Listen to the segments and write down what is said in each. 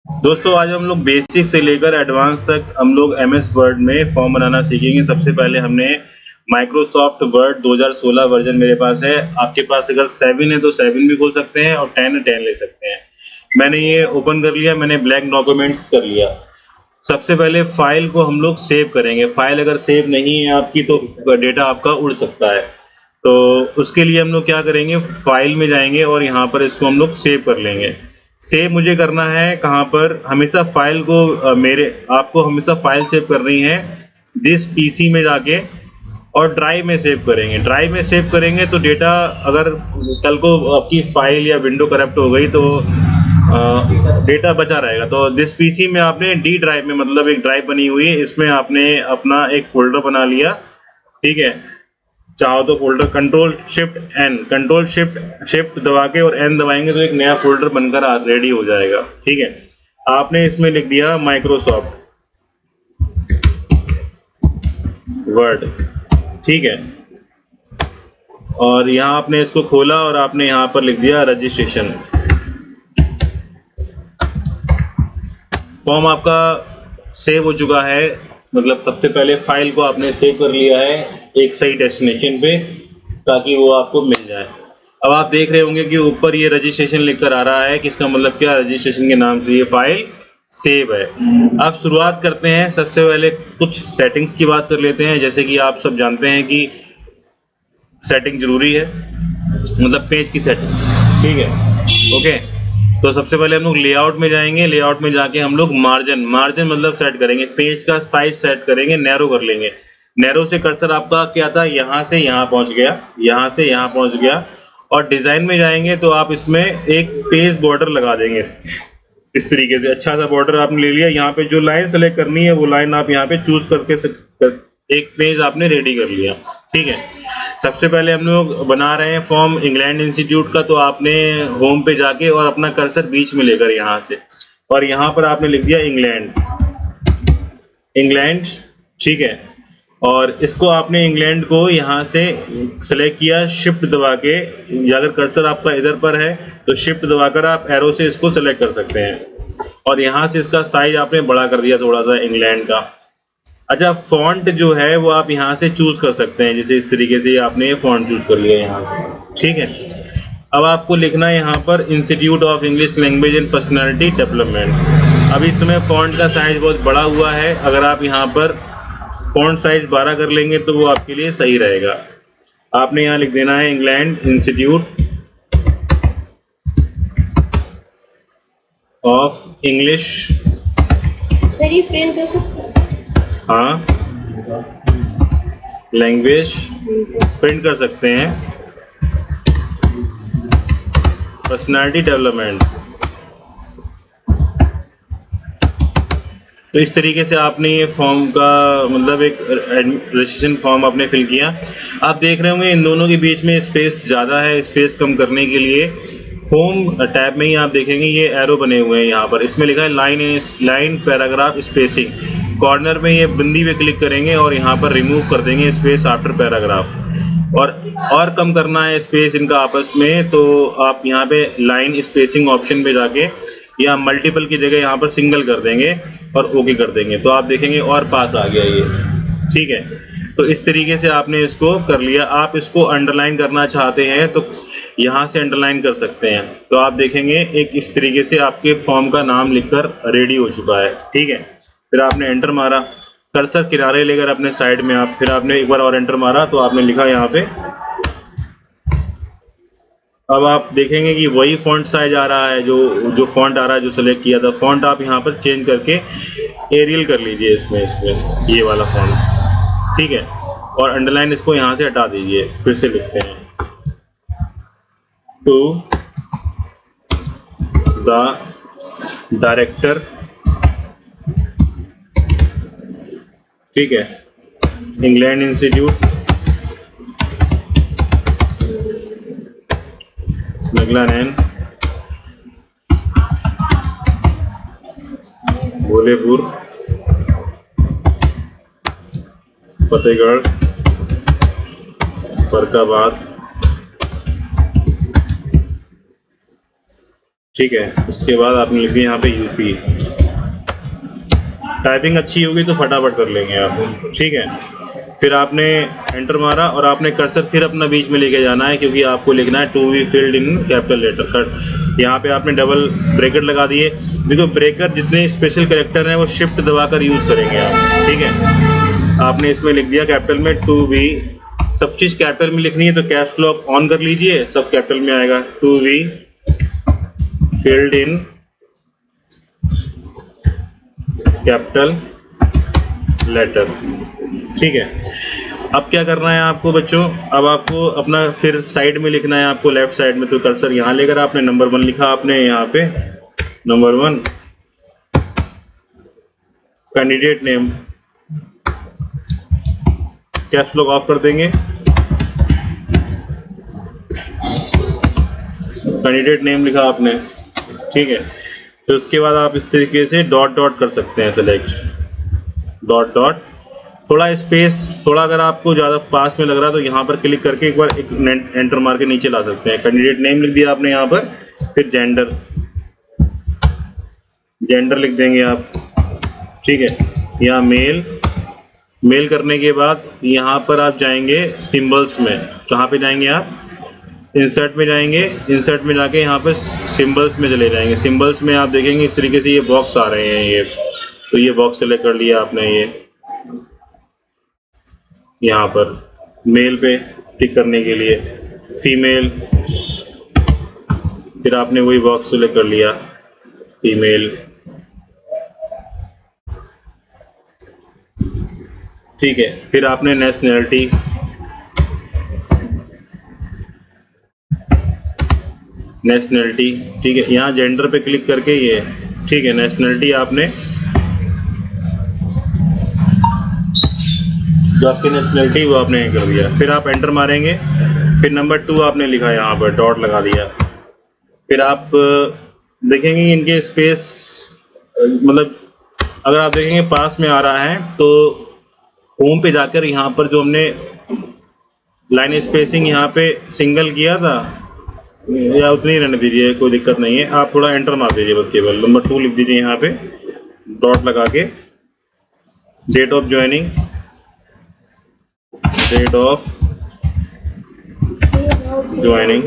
दोस्तों आज हम लोग बेसिक से लेकर एडवांस तक हम लोग एमएस वर्ड में फॉर्म बनाना सीखेंगे। सबसे पहले हमने माइक्रोसॉफ्ट वर्ड 2016 वर्जन मेरे पास है। आपके पास अगर 7 है तो 7 भी खोल सकते हैं और 10 है 10 ले सकते हैं। मैंने ये ओपन कर लिया, मैंने ब्लैंक डॉक्यूमेंट्स कर लिया। सबसे पहले फाइल को हम लोग सेव करेंगे। फाइल अगर सेव नहीं है आपकी तो डेटा आपका उड़ सकता है। तो उसके लिए हम लोग क्या करेंगे, फाइल में जाएंगे और यहाँ पर इसको हम लोग सेव कर लेंगे। सेव मुझे करना है कहाँ पर, हमेशा फाइल को आपको हमेशा फाइल सेव करनी है दिस पीसी में जाके और ड्राइव में सेव करेंगे। ड्राइव में सेव करेंगे तो डेटा अगर कल को आपकी फाइल या विंडो करप्ट हो गई तो डेटा बचा रहेगा। तो दिस पीसी में आपने डी ड्राइव में, मतलब एक ड्राइव बनी हुई है, इसमें आपने अपना एक फोल्डर बना लिया। ठीक है, चाहो तो फोल्डर कंट्रोल शिफ्ट दबा के और एन दबाएंगे तो एक नया फोल्डर बनकर रेडी हो जाएगा। ठीक है, आपने इसमें लिख दिया माइक्रोसॉफ्ट वर्ड। ठीक है, और यहाँ आपने इसको खोला और आपने यहाँ पर लिख दिया रजिस्ट्रेशन। फॉर्म आपका सेव हो चुका है, मतलब सबसे पहले फाइल को आपने सेव कर लिया है एक सही डेस्टिनेशन पे ताकि वो आपको मिल जाए। अब आप देख रहे होंगे कि ऊपर ये रजिस्ट्रेशन लिखकर आ रहा है कि इसका मतलब क्या, रजिस्ट्रेशन के नाम से ये फाइल सेव है। अब शुरुआत करते हैं। सबसे पहले कुछ सेटिंग्स की बात कर लेते हैं। जैसे कि आप सब जानते हैं कि सेटिंग जरूरी है, मतलब पेज की सेटिंग। ठीक है, ओके। तो सबसे पहले हम लोग लेआउट में जाएंगे। लेआउट में जाके हम लोग मार्जिन मतलब सेट करेंगे, पेज का साइज सेट करेंगे, नैरो कर लेंगे। नैरो से कर्सर आपका क्या था, यहाँ से यहाँ पहुँच गया, यहाँ से यहाँ पहुँच गया। और डिज़ाइन में जाएंगे तो आप इसमें एक पेज बॉर्डर लगा देंगे इस तरीके से। अच्छा सा बॉर्डर आपने ले लिया। यहाँ पे जो लाइन सेलेक्ट करनी है वो लाइन आप यहाँ पे चूज करके एक पेज आपने रेडी कर लिया। ठीक है, सबसे पहले हम लोग बना रहे हैं फॉर्म इंग्लैंड इंस्टीट्यूट का। तो आपने होम पे जाके और अपना कर्सर बीच में लेकर यहाँ से, और यहाँ पर आपने लिख दिया इंग्लैंड। ठीक है, और इसको आपने इंग्लैंड को यहाँ से सेलेक्ट किया शिफ्ट दबा के, या अगर कर्सर आपका इधर पर है तो शिफ्ट दबाकर आप एरो से इसको सेलेक्ट कर सकते हैं। और यहाँ से इसका साइज आपने बड़ा कर दिया थोड़ा सा इंग्लैंड का। अच्छा, फॉन्ट जो है वो आप यहाँ से चूज कर सकते हैं, जैसे इस तरीके से आपने ये फॉन्ट चूज कर लिया यहाँ। ठीक है, अब आपको लिखना है यहाँ पर institute of English language and personality development. अब इस समय फॉन्ट का साइज बहुत बड़ा हुआ है, अगर आप यहाँ पर फॉन्ट साइज 12 कर लेंगे तो वो आपके लिए सही रहेगा। आपने यहाँ लिख देना है England institute of English. Sir ये प्रिंट कर सकते हैं? हाँ, लैंग्वेज प्रिंट कर सकते हैं, पर्सनालिटी डेवलपमेंट। तो इस तरीके से आपने ये फॉर्म का मतलब एक रजिस्ट्रेशन फॉर्म आपने फिल किया। आप देख रहे होंगे इन दोनों के बीच में स्पेस ज़्यादा है। स्पेस कम करने के लिए होम टैब में ही आप देखेंगे ये एरो बने हुए हैं यहाँ पर, इसमें लिखा है लाइन पैराग्राफ स्पेसिंग। कॉर्नर में ये बिंदी पे क्लिक करेंगे और यहाँ पर रिमूव कर देंगे स्पेस आफ्टर पैराग्राफ। और कम करना है स्पेस इनका आपस में, तो आप यहाँ पे लाइन स्पेसिंग ऑप्शन पे जाके या मल्टीपल की जगह यहाँ पर सिंगल कर देंगे और ओके कर देंगे तो आप देखेंगे और पास आ गया ये। ठीक है, तो इस तरीके से आपने इसको कर लिया। आप इसको अंडरलाइन करना चाहते हैं तो यहाँ से अंडरलाइन कर सकते हैं। तो आप देखेंगे एक इस तरीके से आपके फॉर्म का नाम लिखकर रेडी हो चुका है। ठीक है, फिर आपने एंटर मारा, कर्सर किनारे लेकर अपने साइड में आप, फिर आपने एक बार और एंटर मारा तो आपने लिखा यहाँ पे। अब आप देखेंगे कि वही फॉन्ट साइज आ रहा है, जो फॉन्ट आ रहा है जो सेलेक्ट किया था। फॉन्ट आप यहाँ पर चेंज करके एरियल कर लीजिए इसमें ये वाला फॉन्ट। ठीक है, और अंडरलाइन इसको यहाँ से हटा दीजिए। फिर से लिखते हैं टू द डायरेक्टर। ठीक है, इंग्लैंड इंस्टीट्यूट नगलानैन भोलेपुर फतेहगढ़ फरक्काबाद। ठीक है, उसके बाद आपने लिख दिया यहाँ पे यूपी। टाइपिंग अच्छी होगी तो फटाफट कर लेंगे आप, ठीक है। फिर आपने एंटर मारा और आपने कर्सर फिर अपना बीच में लेके जाना है, क्योंकि आपको लिखना है to be filled in capital letter cut. यहाँ पे आपने डबल ब्रैकेट लगा दिए। देखो ब्रेकर जितने स्पेशल कैरेक्टर हैं वो शिफ्ट दबाकर यूज़ करेंगे आप, ठीक है। आपने इसमें लिख दिया कैपिटल में टू बी, सब चीज़ कैपिटल में लिखनी है तो कैप्स लॉक ऑन कर लीजिए, सब कैपिटल में आएगा। To be filled in capital letter, ठीक है। अब क्या करना है आपको बच्चों, अब आपको अपना फिर साइड में लिखना है आपको, लेफ्ट साइड में। तो कर्सर यहाँ लेकर आपने नंबर 1 लिखा, आपने यहाँ पे number 1 candidate name, caps lock of कर देंगे। कैंडिडेट नेम लिखा आपने, ठीक है। तो उसके बाद आप इस तरीके से डॉट डॉट कर सकते हैं, सेलेक्ट डॉट डॉट, थोड़ा स्पेस, थोड़ा अगर आपको ज़्यादा पास में लग रहा है तो यहाँ पर क्लिक करके एक बार एक एंटर मार के नीचे ला सकते हैं। कैंडिडेट नेम लिख दिया आपने यहाँ पर, फिर जेंडर, जेंडर लिख देंगे आप, ठीक है। यहाँ मेल, मेल करने के बाद यहाँ पर आप जाएंगे सिंबल्स में। कहाँ पे जाएंगे आप, इंसर्ट में जाएंगे, इंसर्ट में जाके यहाँ पर सिंबल्स में चले जाएंगे। सिंबल्स में आप देखेंगे इस तरीके से ये बॉक्स आ रहे हैं, ये तो ये बॉक्स सेलेक्ट कर लिया आपने, ये यहाँ पर मेल पे टिक करने के लिए, फीमेल, फिर आपने वही बॉक्स सेलेक्ट कर लिया फीमेल, ठीक है। फिर आपने नेशनैलिटी, नेशनैलिटी, ठीक है। यहाँ जेंडर पे क्लिक करके ये, ठीक है, नेशनैलिटी आपने जो आपकी नेशनैलिटी वो आपने कर दिया। फिर आप एंटर मारेंगे, फिर नंबर 2 आपने लिखा, यहाँ पर डॉट लगा दिया। फिर आप देखेंगे इनके स्पेस, मतलब अगर आप देखेंगे पास में आ रहा है तो होम पे जाकर यहाँ पर जो हमने लाइन स्पेसिंग यहाँ पे सिंगल किया था, या उतनी रहने दीजिए, कोई दिक्कत नहीं है। आप थोड़ा एंटर मार दीजिए बस, केवल नंबर 2 लिख दीजिए यहाँ पे डॉट लगा के। Date of joining, date of joining,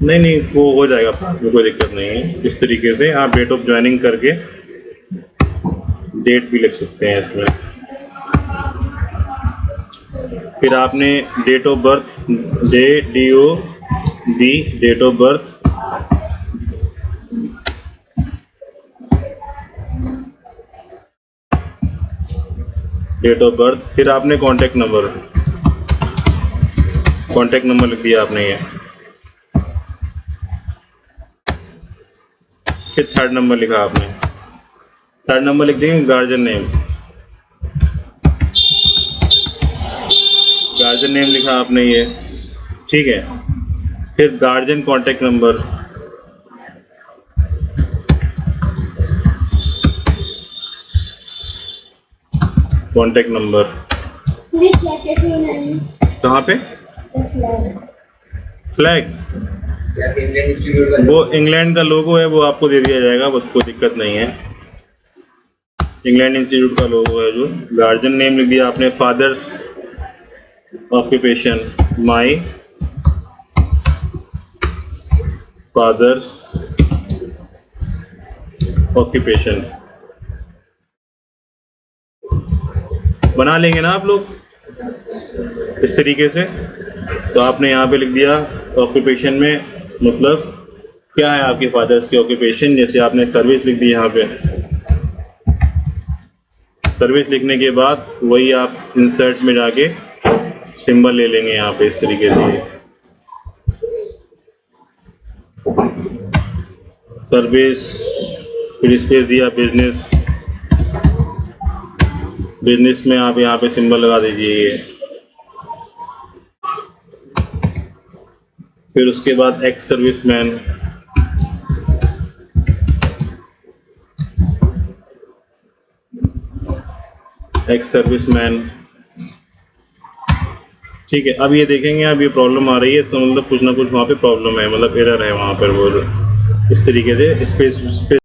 नहीं वो हो जाएगा, कोई दिक्कत नहीं है। इस तरीके से आप डेट ऑफ ज्वाइनिंग करके डेट भी लिख सकते हैं इसमें। फिर आपने date of birth, DOB, date of birth, date of birth, फिर आपने कॉन्टैक्ट नंबर, कॉन्टैक्ट नंबर लिख दिया आपने ये। फिर थर्ड नंबर लिखा आपने, थर्ड नंबर लिख देंगे गार्जियन नेम, गार्जियन नेम लिखा आपने ये, ठीक है। फिर guardian contact number, contact number, कहाँ पे फ्लैग, वो इंग्लैंड का लोगो है, वो आपको दे दिया जाएगा, बस कोई दिक्कत नहीं है। इंग्लैंड इंस्टीट्यूट का लोगो है जो। गार्जियन नेम लिख दिया आपने, father's occupation, my father's occupation, बना लेंगे ना आप लोग इस तरीके से। तो आपने यहाँ पे लिख दिया ऑक्यूपेशन में, मतलब क्या है आपके फादर्स की ऑक्यूपेशन। जैसे आपने सर्विस लिख दी, यहाँ पे सर्विस लिखने के बाद वही आप इंसर्ट में जाके सिंबल ले लेंगे यहाँ पे इस तरीके से, सर्विस, फिर स्पेस दिया बिजनेस, बिजनेस में आप यहाँ पे सिंबल लगा दीजिए ये। फिर उसके बाद एक्स सर्विसमैन, एक्स सर्विसमैन, ठीक है। अब ये देखेंगे, अब ये प्रॉब्लम आ रही है तो मतलब कुछ ना कुछ वहाँ पे प्रॉब्लम है, मतलब एरर है वहाँ पर, वो इस तरीके से स्पेस